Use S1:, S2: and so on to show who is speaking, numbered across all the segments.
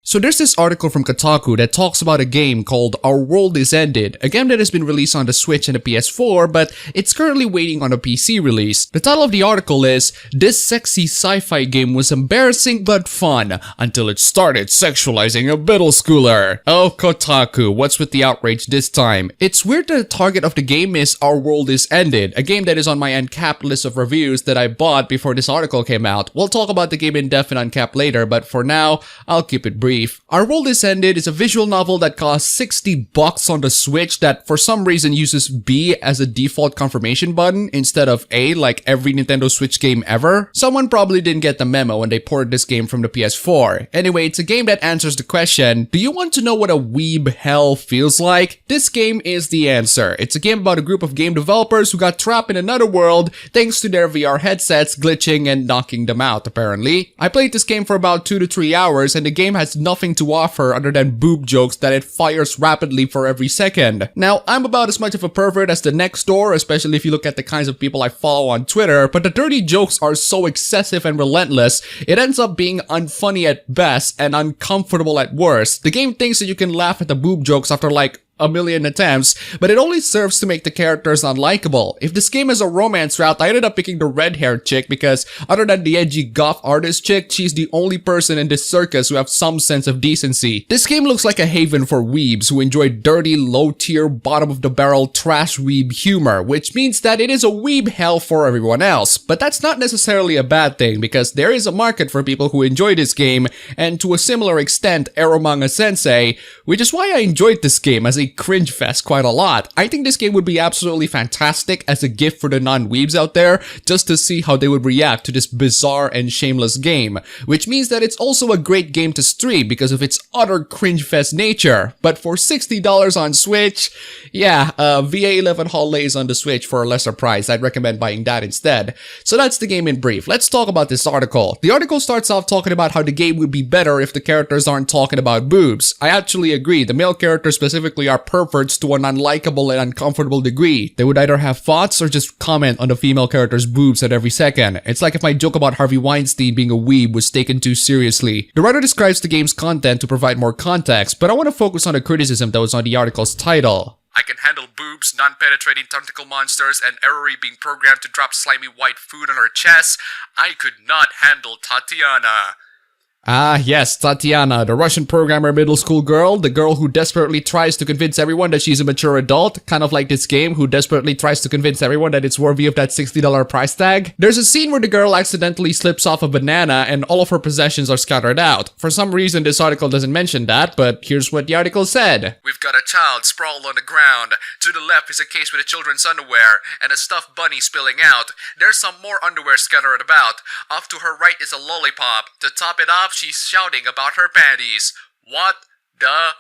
S1: So there's this article from Kotaku that talks about a game called Our World Is Ended, a game that has been released on the Switch and the PS4, but it's currently waiting on a PC release. The title of the article is, "This sexy sci-fi game was embarrassing but fun, until it started sexualizing a middle schooler." Oh Kotaku, what's with the outrage this time? It's weird that the target of the game is Our World Is Ended, a game that is on my uncapped list of reviews that I bought before this article came out. We'll talk about the game in depth and uncapped later, but for now, I'll keep it brief. Our World Is Ended is a visual novel that costs $60 on the Switch that for some reason uses B as a default confirmation button instead of A like every Nintendo Switch game ever. Someone probably didn't get the memo when they ported this game from the PS4. Anyway, it's a game that answers the question, do you want to know what a weeb hell feels like? This game is the answer. It's a game about a group of game developers who got trapped in another world thanks to their VR headsets glitching and knocking them out, apparently. I played this game for about 2 to 3 hours and the game has nothing to offer other than boob jokes that it fires rapidly for every second. Now, I'm about as much of a pervert as the next door, especially if you look at the kinds of people I follow on Twitter, but the dirty jokes are so excessive and relentless, it ends up being unfunny at best and uncomfortable at worst. The game thinks that you can laugh at the boob jokes after like a million attempts, but it only serves to make the characters unlikable. If this game is a romance route, I ended up picking the red-haired chick because other than the edgy goth artist chick, she's the only person in this circus who have some sense of decency. This game looks like a haven for weebs who enjoy dirty, low-tier, bottom-of-the-barrel trash weeb humor, which means that it is a weeb hell for everyone else. But that's not necessarily a bad thing because there is a market for people who enjoy this game, and to a similar extent, Eromanga Sensei, which is why I enjoyed this game as a cringe fest quite a lot. I think this game would be absolutely fantastic as a gift for the non-weebs out there, just to see how they would react to this bizarre and shameless game, which means that it's also a great game to stream because of its utter cringe fest nature. But for $60 on Switch, yeah, VA11 Holidays on the Switch for a lesser price, I'd recommend buying that instead. So that's the game in brief. Let's talk about this article. The article starts off talking about how the game would be better if the characters aren't talking about boobs. I actually agree. The male characters specifically are perverts to an unlikable and uncomfortable degree. They would either have thoughts or just comment on the female character's boobs at every second. It's like if my joke about Harvey Weinstein being a weeb was taken too seriously. The writer describes the game's content to provide more context, but I want to focus on the criticism that was on the article's title.
S2: I can handle boobs, non-penetrating tentacle monsters, and Erori being programmed to drop slimy white food on her chest. I could not handle Tatiana.
S1: Ah, yes, Tatiana, the Russian programmer middle school girl, the girl who desperately tries to convince everyone that she's a mature adult, kind of like this game who desperately tries to convince everyone that it's worthy of that $60 price tag. There's a scene where the girl accidentally slips off a banana and all of her possessions are scattered out. For some reason, this article doesn't mention that, but here's what the article said.
S2: We've got a child sprawled on the ground. To the left is a case with a children's underwear and a stuffed bunny spilling out. There's some more underwear scattered about. Off to her right is a lollipop. To top it off, she's shouting about her panties. What the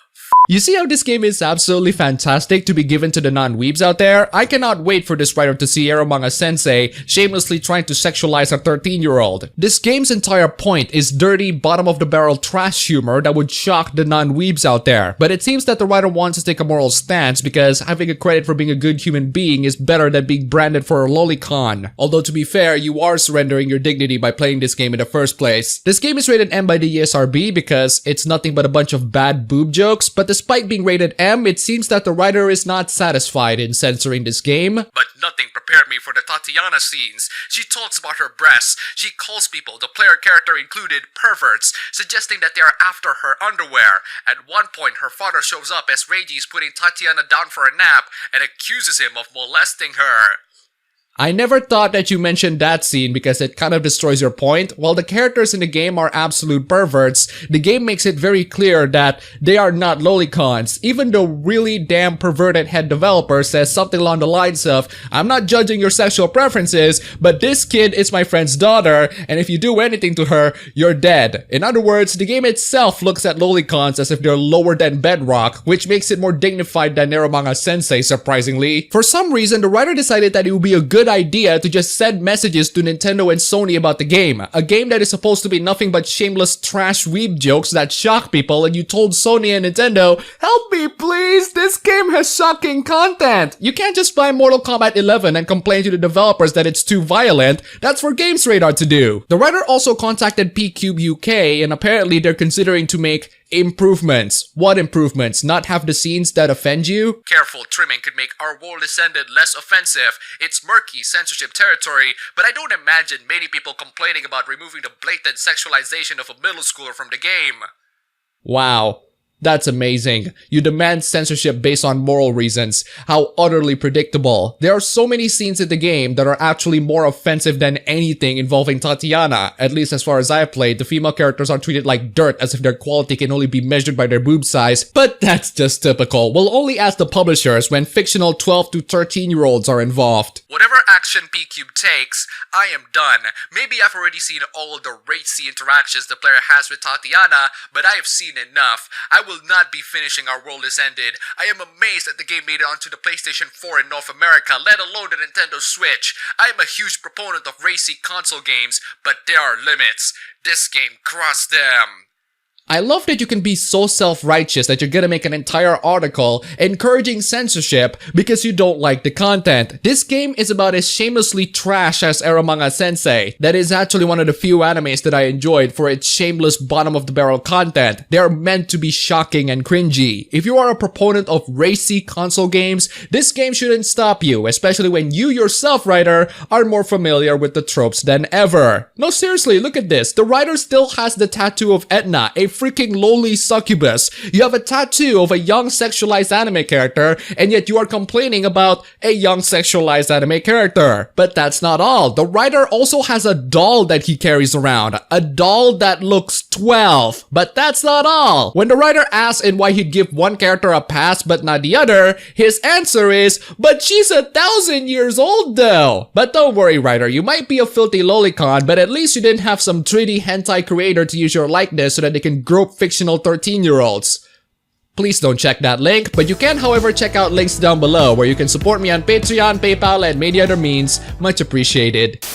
S1: You see how this game is absolutely fantastic to be given to the non-weebs out there? I cannot wait for this writer to see Eromanga Sensei shamelessly trying to sexualize a 13-year-old. This game's entire point is dirty, bottom-of-the-barrel trash humor that would shock the non-weebs out there. But it seems that the writer wants to take a moral stance because having a credit for being a good human being is better than being branded for a Lewliecon. Although to be fair, you are surrendering your dignity by playing this game in the first place. This game is rated M by the ESRB because it's nothing but a bunch of bad boob jokes, but despite being rated M, it seems that the writer is not satisfied in censoring this game.
S2: But nothing prepared me for the Tatiana scenes. She talks about her breasts. She calls people, the player character included, perverts, suggesting that they are after her underwear. At one point, her father shows up as Reiji is putting Tatiana down for a nap and accuses him of molesting her.
S1: I never thought that you mentioned that scene because it kind of destroys your point. While the characters in the game are absolute perverts, the game makes it very clear that they are not Lewliecons. Even the really damn perverted head developer says something along the lines of, I'm not judging your sexual preferences, but this kid is my friend's daughter, and if you do anything to her, you're dead. In other words, the game itself looks at Lewliecons as if they're lower than bedrock, which makes it more dignified than Eromanga Sensei, surprisingly. For some reason, the writer decided that it would be a good idea to just send messages to Nintendo and Sony about the game. A game that is supposed to be nothing but shameless trash weeb jokes that shock people, and you told Sony and Nintendo, help me please, this game has shocking content. You can't just buy Mortal Kombat 11 and complain to the developers that it's too violent. That's for Games Radar to do. The writer also contacted P-Cube UK, and apparently they're considering to make Improvements. What improvements? Not have the scenes that offend you?
S2: Careful trimming could make Our World Is Ended less offensive. It's murky censorship territory, but I don't imagine many people complaining about removing the blatant sexualization of a middle schooler from the game.
S1: Wow. That's amazing. You demand censorship based on moral reasons. How utterly predictable. There are so many scenes in the game that are actually more offensive than anything involving Tatiana. At least as far as I have played, the female characters are treated like dirt as if their quality can only be measured by their boob size. But that's just typical. We'll only ask the publishers when fictional 12 to 13-year-olds are involved.
S2: Whatever action P-Cube takes, I am done. Maybe I've already seen all of the racy interactions the player has with Tatiana, but I have seen enough. I will not be finishing Our World Is Ended. I am amazed that the game made it onto the PlayStation 4 in North America, let alone the Nintendo Switch. I am a huge proponent of racy console games, but there are limits. This game crossed them.
S1: I love that you can be so self-righteous that you're gonna make an entire article encouraging censorship because you don't like the content. This game is about as shamelessly trash as Eromanga Sensei. That is actually one of the few animes that I enjoyed for its shameless bottom-of-the-barrel content. They are meant to be shocking and cringy. If you are a proponent of racy console games, this game shouldn't stop you, especially when you yourself, writer, are more familiar with the tropes than ever. No, seriously, look at this. The writer still has the tattoo of Etna, a freaking lowly succubus. You have a tattoo of a young sexualized anime character, and yet you are complaining about a young sexualized anime character. But that's not all. The writer also has a doll that he carries around. A doll that looks 12. But that's not all. When the writer asks in why he'd give one character a pass but not the other, his answer is, but she's 1,000 years old though. But don't worry, writer, you might be a filthy Lewliecon, but at least you didn't have some 3D hentai creator to use your likeness so that they can grope fictional 13-year-olds. Please don't check that link, but you can, however, check out links down below where you can support me on Patreon, PayPal, and many other means. Much appreciated.